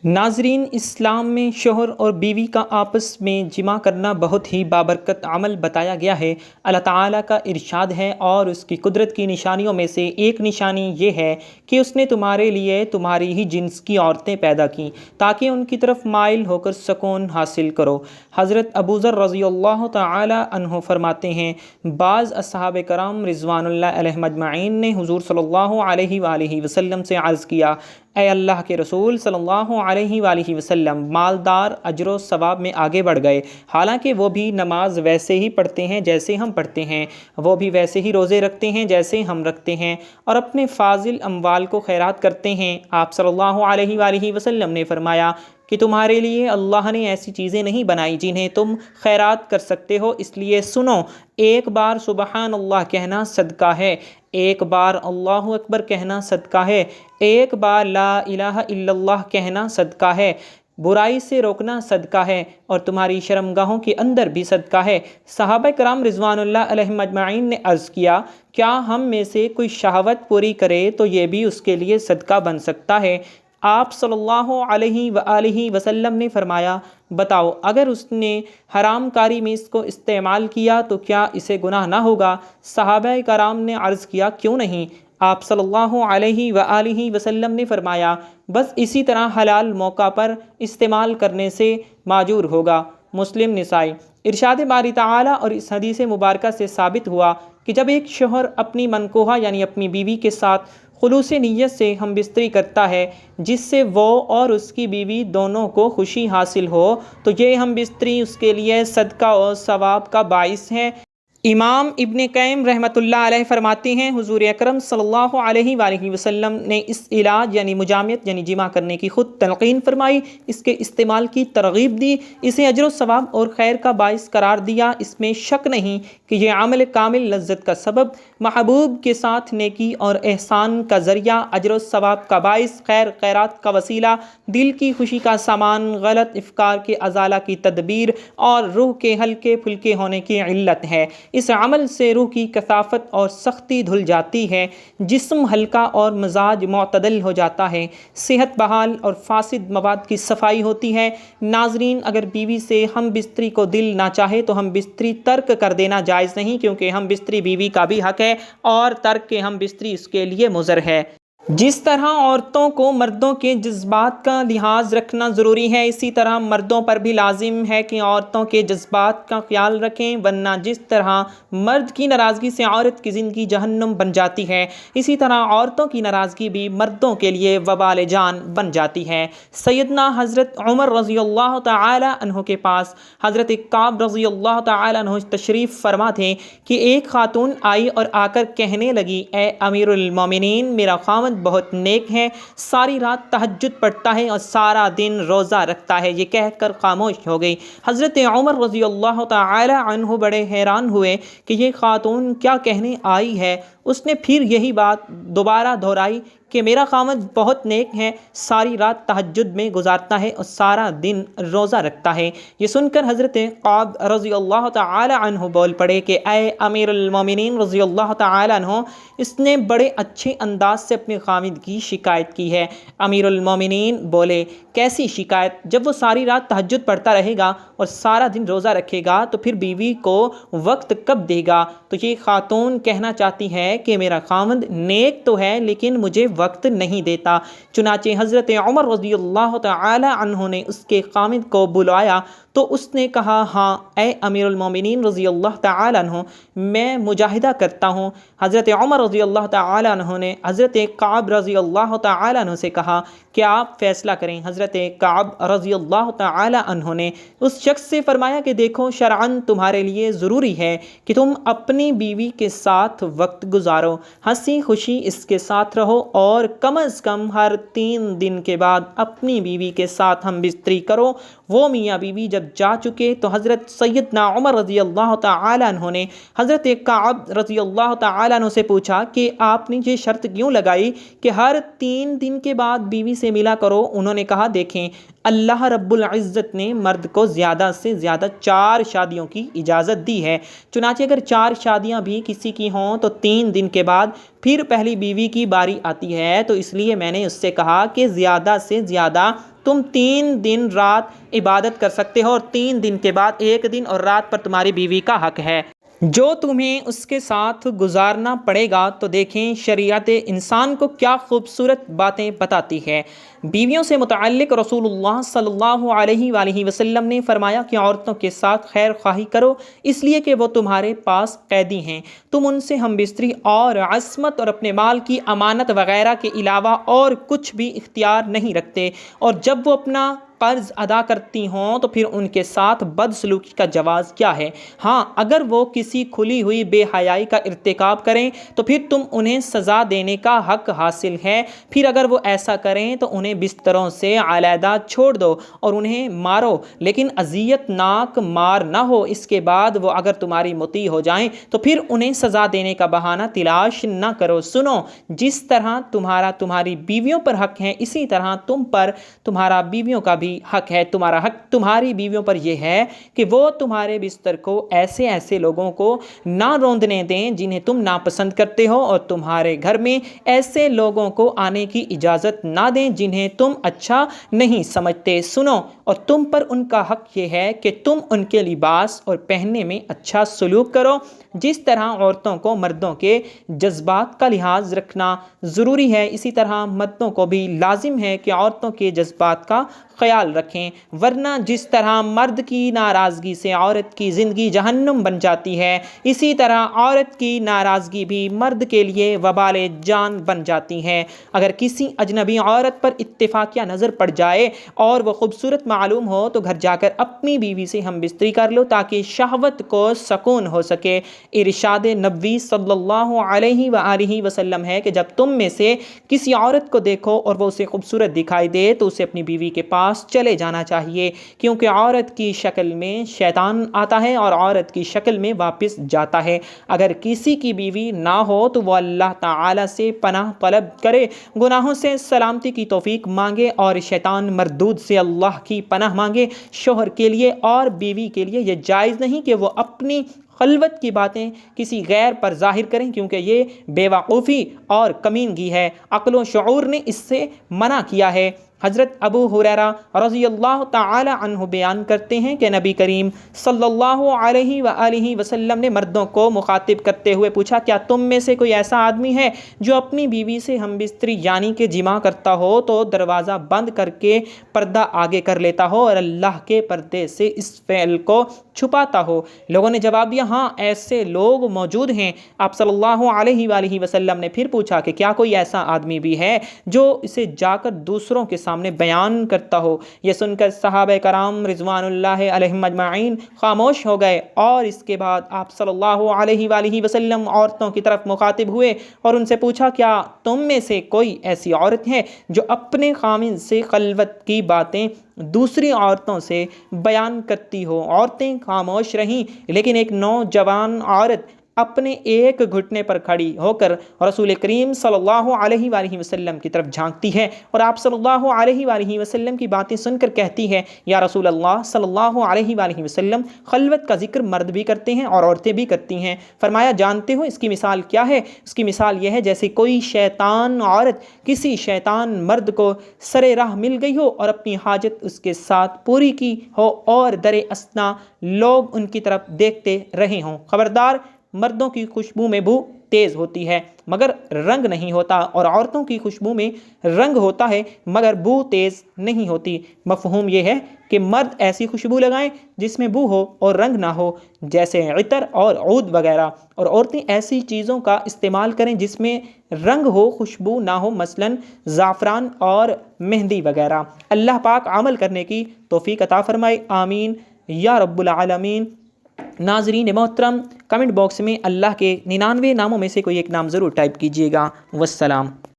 ناظرین، اسلام میں شوہر اور بیوی کا آپس میں جمع کرنا بہت ہی بابرکت عمل بتایا گیا ہے۔ اللہ تعالیٰ کا ارشاد ہے، اور اس کی قدرت کی نشانیوں میں سے ایک نشانی یہ ہے کہ اس نے تمہارے لیے تمہاری ہی جنس کی عورتیں پیدا کیں تاکہ ان کی طرف مائل ہو کر سکون حاصل کرو۔ حضرت ابوذر رضی اللہ تعالی عنہ فرماتے ہیں، بعض اصحاب کرام رضوان اللہ علیہم اجمعین نے حضور صلی اللہ علیہ وآلہ وسلم سے عرض کیا، اے اللہ کے رسول صلی اللہ علیہ وآلہ وسلم، مالدار اجر و ثواب میں آگے بڑھ گئے، حالانکہ وہ بھی نماز ویسے ہی پڑھتے ہیں جیسے ہم پڑھتے ہیں، وہ بھی ویسے ہی روزے رکھتے ہیں جیسے ہم رکھتے ہیں، اور اپنے فاضل اموال کو خیرات کرتے ہیں۔ آپ صلی اللہ علیہ وآلہ وسلم نے فرمایا کہ تمہارے لیے اللہ نے ایسی چیزیں نہیں بنائی جنہیں تم خیرات کر سکتے ہو، اس لیے سنو، ایک بار سبحان اللہ کہنا صدقہ ہے، ایک بار اللہ اکبر کہنا صدقہ ہے، ایک بار لا الہ الا اللہ کہنا صدقہ ہے، برائی سے روکنا صدقہ ہے، اور تمہاری شرمگاہوں کے اندر بھی صدقہ ہے۔ صحابہ کرام رضوان اللہ علیہم اجمعین نے عرض کیا، کیا ہم میں سے کوئی شہوت پوری کرے تو یہ بھی اس کے لیے صدقہ بن سکتا ہے؟ آپ صلی اللہ علیہ وآلہ وسلم نے فرمایا، بتاؤ، اگر اس نے حرام کاری میں اس کو استعمال کیا تو کیا اسے گناہ نہ ہوگا؟ صحابہ کرام نے عرض کیا، کیوں نہیں؟ آپ صلی اللہ علیہ وآلہ وسلم نے فرمایا، بس اسی طرح حلال موقع پر استعمال کرنے سے معجور ہوگا۔ مسلم نسائی۔ ارشاد باری تعالیٰ اور اس حدیث مبارکہ سے ثابت ہوا کہ جب ایک شوہر اپنی منکوحہ یعنی اپنی بیوی کے ساتھ خلوص نیت سے ہم بستری کرتا ہے جس سے وہ اور اس کی بیوی دونوں کو خوشی حاصل ہو، تو یہ ہم بستری اس کے لیے صدقہ و ثواب کا باعث ہے۔ امام ابن قیم رحمۃ اللہ علیہ فرماتے ہیں، حضور اکرم صلی اللہ علیہ وآلہ وسلم نے اس علاج یعنی مجامعت یعنی جمع کرنے کی خود تلقین فرمائی، اس کے استعمال کی ترغیب دی، اسے اجر و ثواب اور خیر کا باعث قرار دیا۔ اس میں شک نہیں کہ یہ عمل کامل لذت کا سبب، محبوب کے ساتھ نیکی اور احسان کا ذریعہ، اجر و ثواب کا باعث، خیر خیرات کا وسیلہ، دل کی خوشی کا سامان، غلط افکار کے ازالہ کی تدبیر، اور روح کے ہلکے پھلکے ہونے کی علت ہے۔ اس عمل سے روح کی کثافت اور سختی دھل جاتی ہے، جسم ہلکا اور مزاج معتدل ہو جاتا ہے، صحت بحال اور فاسد مواد کی صفائی ہوتی ہے۔ ناظرین، اگر بیوی سے ہم بستری کو دل نہ چاہے تو ہم بستری ترک کر دینا جائز نہیں، کیونکہ ہم بستری بیوی کا بھی حق ہے اور ترک کے ہم بستری اس کے لیے مضر ہے۔ جس طرح عورتوں کو مردوں کے جذبات کا لحاظ رکھنا ضروری ہے، اسی طرح مردوں پر بھی لازم ہے کہ عورتوں کے جذبات کا خیال رکھیں، ورنہ جس طرح مرد کی ناراضگی سے عورت کی زندگی جہنم بن جاتی ہے، اسی طرح عورتوں کی ناراضگی بھی مردوں کے لیے وبال جان بن جاتی ہے۔ سیدنا حضرت عمر رضی اللہ تعالی عنہ کے پاس حضرت کعب رضی اللہ تعالی عنہ تشریف فرما تھے کہ ایک خاتون آئی اور آ کر کہنے لگی، اے امیر المومنین، میرا خاوند بہت نیک ہے، ساری رات تہجد پڑھتا ہے اور سارا دن روزہ رکھتا ہے۔ یہ کہہ کر خاموش ہو گئی۔ حضرت عمر رضی اللہ تعالی عنہ بڑے حیران ہوئے کہ یہ خاتون کیا کہنے آئی ہے۔ اس نے پھر یہی بات دوبارہ دہرائی کہ میرا خاوند بہت نیک ہے، ساری رات تہجد میں گزارتا ہے اور سارا دن روزہ رکھتا ہے۔ یہ سن کر حضرت کعب رضی اللہ تعالی عنہ بول پڑے کہ اے امیر المومنین رضی اللہ تعالی عنہ، اس نے بڑے اچھے انداز سے اپنے خاوند کی شکایت کی ہے۔ امیر المومنین بولے، کیسی شکایت؟ جب وہ ساری رات تہجد پڑھتا رہے گا اور سارا دن روزہ رکھے گا تو پھر بیوی کو وقت کب دے گا؟ تو یہ خاتون کہنا چاہتی ہے کہ میرا خاوند نیک تو ہے لیکن مجھے وقت نہیں دیتا۔ چنانچہ حضرت عمر رضی اللہ تعالی عنہ نے اس کے خاوند کو بلایا تو اس نے کہا، ہاں اے امیر المومنین رضی اللہ تعالی عنہ، میں مجاہدہ کرتا ہوں۔ حضرت عمر رضی اللہ تعالی عنہ نے حضرت کعب رضی اللہ تعالی عنہ سے کہا کہ آپ فیصلہ کریں۔ حضرت کعب رضی اللہ تعالی عنہ نے اس شخص سے فرمایا کہ دیکھو، شرعاً تمہارے لیے ضروری ہے کہ تم اپنی بیوی کے ساتھ وقت گزارو، ہنسی خوشی اس کے ساتھ رہو، اور کم از کم ہر 3 دن کے بعد اپنی بیوی کے ساتھ ہم بستری کرو۔ وہ میاں بیوی جب جا چکے تو حضرت سیدنا عمر رضی اللہ تعالی عنہ نے حضرت کعب رضی اللہ تعالی عنہ سے پوچھا کہ آپ نے یہ شرط کیوں لگائی کہ ہر 3 دن کے بعد بیوی سے ملا کرو؟ انہوں نے کہا، دیکھیں، اللہ رب العزت نے مرد کو زیادہ سے زیادہ 4 شادیوں کی اجازت دی ہے۔ چنانچہ اگر 4 شادیاں بھی کسی کی ہوں تو 3 دن کے بعد پھر پہلی بیوی کی باری آتی ہے، تو اس لیے میں نے اس سے کہا کہ زیادہ سے زیادہ تم 3 دن رات عبادت کر سکتے ہو، اور 3 دن کے بعد 1 دن اور رات پر تمہاری بیوی کا حق ہے جو تمہیں اس کے ساتھ گزارنا پڑے گا۔ تو دیکھیں شریعت انسان کو کیا خوبصورت باتیں بتاتی ہے۔ بیویوں سے متعلق رسول اللہ صلی اللہ علیہ وآلہ وسلم نے فرمایا کہ عورتوں کے ساتھ خیر خواہی کرو، اس لیے کہ وہ تمہارے پاس قیدی ہیں، تم ان سے ہم بستری اور عصمت اور اپنے مال کی امانت وغیرہ کے علاوہ اور کچھ بھی اختیار نہیں رکھتے، اور جب وہ اپنا قرض ادا کرتی ہوں تو پھر ان کے ساتھ بدسلوکی کا جواز کیا ہے؟ ہاں، اگر وہ کسی کھلی ہوئی بے حیائی کا ارتکاب کریں تو پھر تم انہیں سزا دینے کا حق حاصل ہے، پھر اگر وہ ایسا کریں تو انہیں بستروں سے علیحدہ چھوڑ دو اور انہیں مارو، لیکن اذیت ناک مار نہ ہو۔ اس کے بعد وہ اگر تمہاری مطیع ہو جائیں تو پھر انہیں سزا دینے کا بہانہ تلاش نہ کرو۔ سنو، جس طرح تمہاری بیویوں پر حق ہے، اسی طرح تم پر تمہارا بیویوں کا بھی حق ہے۔ تمہارا حق تمہاری بیویوں پر یہ ہے کہ وہ تمہارے بستر کو ایسے لوگوں کو نہ روندنے دیں جنہیں تم ناپسند کرتے ہو، اور تمہارے گھر میں ایسے لوگوں کو آنے کی اجازت نہ دیں جنہیں تم اچھا نہیں سمجھتے۔ سنو، اور تم پر ان کا حق یہ ہے کہ تم ان کے لباس اور پہننے میں اچھا سلوک کرو۔ جس طرح عورتوں کو مردوں کے جذبات کا لحاظ رکھنا ضروری ہے، اسی طرح مردوں کو بھی لازم ہے کہ عورتوں کے جذبات کا خیال رکھیں، ورنہ جس طرح مرد کی ناراضگی سے عورت کی زندگی جہنم بن جاتی ہے، اسی طرح عورت کی ناراضگی بھی مرد کے لیے وبال جان بن جاتی ہے۔ اگر کسی اجنبی عورت پر اتفاقیہ نظر پڑ جائے اور وہ خوبصورت معلوم ہو تو گھر جا کر اپنی بیوی سے ہم بستری کر لو تاکہ شہوت کو سکون ہو سکے۔ ارشاد نبوی صلی اللہ علیہ وآلہ وسلم ہے کہ جب تم میں سے کسی عورت کو دیکھو اور وہ اسے خوبصورت دکھائی دے تو اسے اپنی بیوی کے پاس چلے جانا چاہیے، کیونکہ عورت کی شکل میں شیطان آتا ہے اور عورت کی شکل میں واپس جاتا ہے۔ اگر کسی کی بیوی نہ ہو تو وہ اللہ تعالی سے پناہ طلب کرے، گناہوں سے سلامتی کی توفیق مانگے اور شیطان مردود سے اللہ کی پناہ مانگے۔ شوہر کے لیے اور بیوی کے لیے یہ جائز نہیں کہ وہ اپنی خلوت کی باتیں کسی غیر پر ظاہر کریں، کیونکہ یہ بے وقوفی اور کمینگی ہے۔ عقل و شعور نے اس سے منع کیا ہے۔ حضرت ابو ہریرہ رضی اللہ تعالی عنہ بیان کرتے ہیں کہ نبی کریم صلی اللہ علیہ وآلہ وسلم نے مردوں کو مخاطب کرتے ہوئے پوچھا، کیا تم میں سے کوئی ایسا آدمی ہے جو اپنی بیوی سے ہم بستری یعنی کہ جماع کرتا ہو تو دروازہ بند کر کے پردہ آگے کر لیتا ہو اور اللہ کے پردے سے اس فعل کو چھپاتا ہو؟ لوگوں نے جواب دیا، ہاں ایسے لوگ موجود ہیں۔ آپ صلی اللہ علیہ وآلہ وسلم نے پھر پوچھا کہ کیا کوئی ایسا آدمی بھی ہے جو اسے جا کر دوسروں کے سامنے بیان کرتا ہو؟ یہ سن کر صحابہ کرام رضوان اللہ علیہم اجمعین خاموش ہو گئے، اور اس کے بعد آپ صلی اللہ علیہ وآلہ وسلم عورتوں کی طرف مخاطب ہوئے اور ان سے پوچھا، کیا تم میں سے کوئی ایسی عورت ہے جو اپنے خامن سے خلوت کی باتیں دوسری عورتوں سے بیان کرتی ہو؟ عورتیں خاموش رہیں، لیکن ایک نوجوان عورت اپنے ایک گھٹنے پر کھڑی ہو کر رسول کریم صلی اللہ علیہ وآلہ وسلم کی طرف جھانکتی ہے اور آپ صلی اللہ علیہ وآلہ وسلم کی باتیں سن کر کہتی ہے، یا رسول اللہ صلی اللہ علیہ وآلہ وسلم، خلوت کا ذکر مرد بھی کرتے ہیں اور عورتیں بھی کرتی ہیں۔ فرمایا، جانتے ہو اس کی مثال کیا ہے؟ اس کی مثال یہ ہے جیسے کوئی شیطان عورت کسی شیطان مرد کو سرے راہ مل گئی ہو اور اپنی حاجت اس کے ساتھ پوری کی ہو اور در اثنا لوگ ان کی طرف دیکھتے رہے ہوں۔ خبردار، مردوں کی خوشبو میں بو تیز ہوتی ہے مگر رنگ نہیں ہوتا، اور عورتوں کی خوشبو میں رنگ ہوتا ہے مگر بو تیز نہیں ہوتی۔ مفہوم یہ ہے کہ مرد ایسی خوشبو لگائیں جس میں بو ہو اور رنگ نہ ہو، جیسے عطر اور عود وغیرہ، اور عورتیں ایسی چیزوں کا استعمال کریں جس میں رنگ ہو خوشبو نہ ہو، مثلاً زعفران اور مہندی وغیرہ۔ اللہ پاک عمل کرنے کی توفیق عطا فرمائے، آمین یا رب العالمین۔ ناظرین محترم، کمنٹ باکس میں اللہ کے 99 ناموں میں سے کوئی ایک نام ضرور ٹائپ کیجیے گا۔ والسلام۔